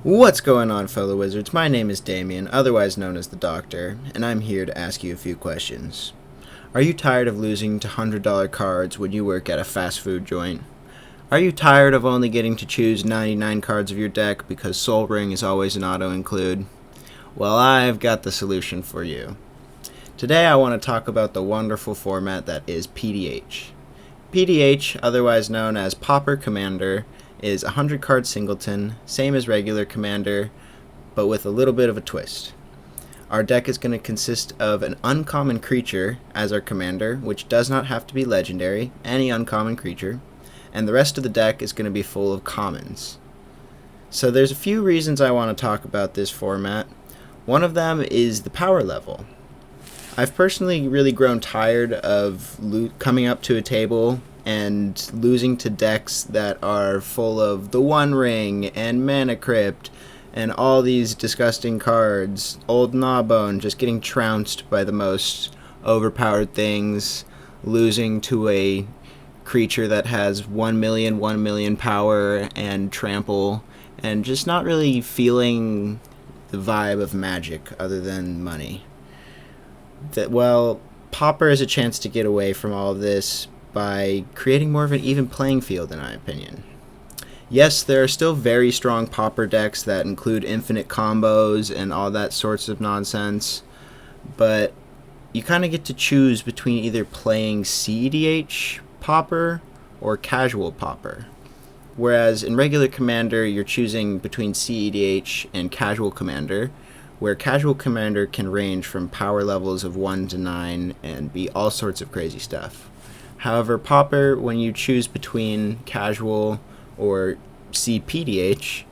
What's going on, fellow wizards? My name is Damien, otherwise known as the Doctor, and I'm here to ask you a few questions. Are you tired of losing to $100 cards when you work at a fast food joint? Are you tired of only getting to choose 99 cards of your deck because Soul Ring is always an auto-include? Well, I've got the solution for you. Today I want to talk about the wonderful format that is PDH. PDH, otherwise known as Pauper Commander, is a 100-card singleton, same as regular Commander, but with a little bit of a twist. Our deck is going to consist of an uncommon creature as our Commander, which does not have to be legendary, any uncommon creature, and the rest of the deck is going to be full of commons. So there's a few reasons I want to talk about this format. One of them is the power level. I've personally really grown tired of coming up to a table and losing to decks that are full of the One Ring and Mana Crypt and all these disgusting cards. Old Gnawbone just getting trounced by the most overpowered things, losing to a creature that has 1 million power and trample, and just not really feeling the vibe of Magic other than money. Pauper is a chance to get away from all of this by creating more of an even playing field, in my opinion. Yes, there are still very strong Pauper decks that include infinite combos and all that sorts of nonsense, but you kind of get to choose between either playing CEDH Pauper or casual Pauper. Whereas in regular Commander, you're choosing between CEDH and casual Commander, where casual Commander can range from power levels of 1 to 9 and be all sorts of crazy stuff. However, Pauper, when you choose between casual or CPDH,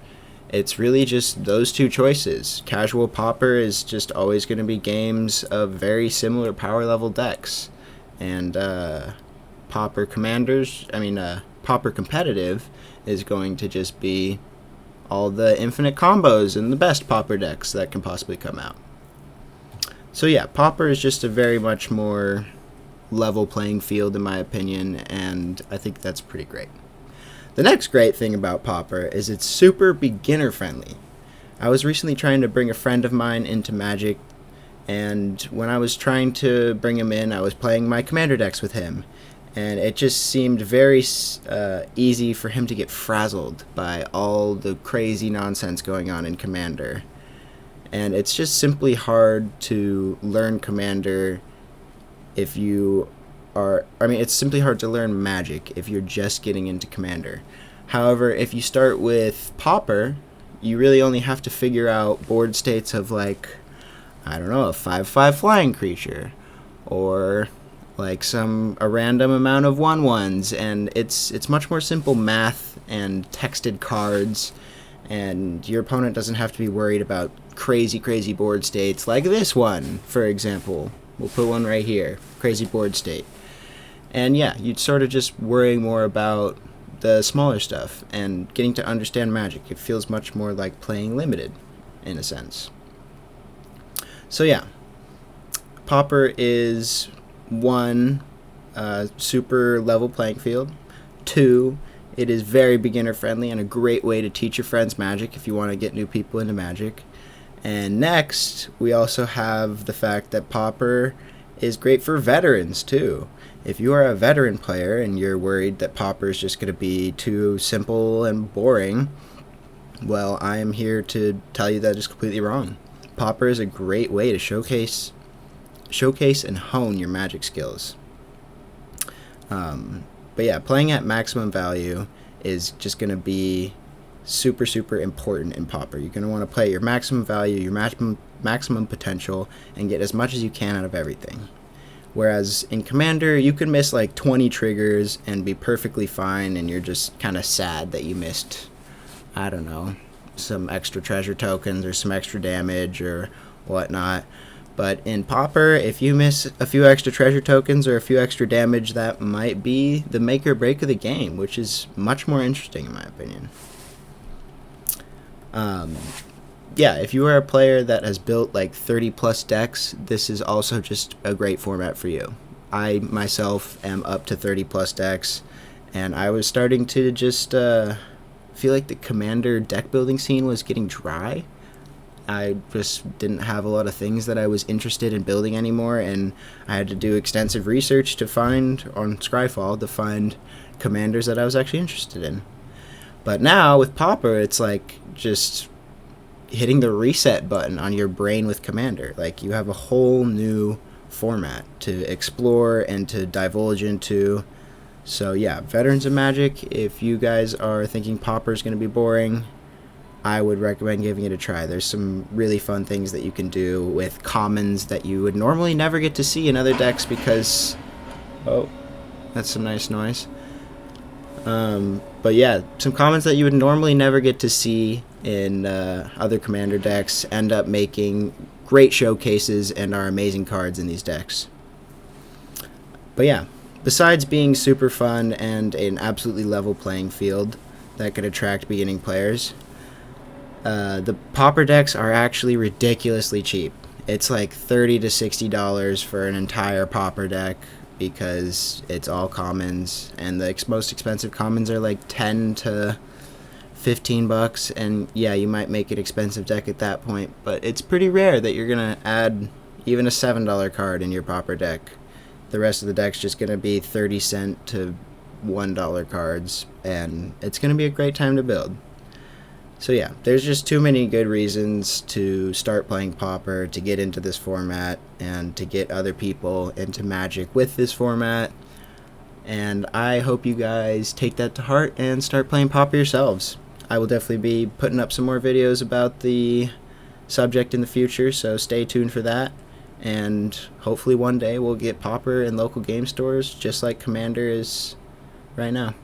it's really just those two choices. Casual Pauper is just always going to be games of very similar power level decks. And Pauper Competitive is going to just be all the infinite combos and the best Pauper decks that can possibly come out. So yeah, Pauper is just a very much more level playing field in my opinion, and I think that's pretty great. The next great thing about Pauper is it's super beginner friendly. I was recently trying to bring a friend of mine into Magic, and when I was trying to bring him in, I was playing my Commander decks with him, and it just seemed very easy for him to get frazzled by all the crazy nonsense going on in Commander. And it's just simply hard to learn Commander if you are... it's simply hard to learn Magic if you're just getting into Commander. However, if you start with Pauper, you really only have to figure out board states of, a 5/5 flying creature, or a random amount of 1/1s, and it's much more simple math and texted cards, and your opponent doesn't have to be worried about crazy board states like this one, for example. We'll put one right here, crazy board state. And yeah, you'd sort of just worrying more about the smaller stuff and getting to understand Magic. It feels much more like playing Limited, in a sense. So yeah, Pauper is 1, super level playing field. 2, it is very beginner friendly and a great way to teach your friends Magic if you want to get new people into Magic. And next, we also have the fact that Pauper is great for veterans too. If you are a veteran player and you're worried that Pauper is just going to be too simple and boring, well, I am here to tell you that is completely wrong. Pauper is a great way to showcase and hone your Magic skills. But yeah, playing at maximum value is just going to be super important in Pauper. You're going to want to play your maximum value, your maximum potential, and get as much as you can out of everything. Whereas in Commander, you can miss 20 triggers and be perfectly fine, and you're just kind of sad that you missed, some extra treasure tokens or some extra damage or whatnot. But in Pauper, if you miss a few extra treasure tokens or a few extra damage, that might be the make or break of the game, which is much more interesting in my opinion. Yeah, if you are a player that has built 30 plus decks, this is also just a great format for you. I myself am up to 30 plus decks, and I was starting to just feel like the Commander deck building scene was getting dry. I just didn't have a lot of things that I was interested in building anymore, and I had to do extensive research to find on Scryfall to find commanders that I was actually interested in. But now with Pauper, it's like just hitting the reset button on your brain with Commander. Like, you have a whole new format to explore and to divulge into. So yeah, Veterans of Magic, if you guys are thinking Pauper is going to be boring, I would recommend giving it a try. There's some really fun things that you can do with commons that you would normally never get to see in other decks because... Oh, that's some nice noise. But yeah, some commons that you would normally never get to see in other Commander decks end up making great showcases and are amazing cards in these decks. But yeah, besides being super fun and an absolutely level playing field that could attract beginning players, the Pauper decks are actually ridiculously cheap. It's like $30 to $60 for an entire Pauper deck because it's all commons, and the most expensive commons are like 10 to 15 bucks, and yeah, you might make an expensive deck at that point, but it's pretty rare that you're gonna add even a $7 card in your Pauper deck. The rest of the deck's just gonna be 30-cent to $1 cards, and it's gonna be a great time to build. So yeah, there's just too many good reasons to start playing Pauper, to get into this format, and to get other people into Magic with this format. And I hope you guys take that to heart and start playing Pauper yourselves. I will definitely be putting up some more videos about the subject in the future, so stay tuned for that. And hopefully one day we'll get Pauper in local game stores just like Commander is right now.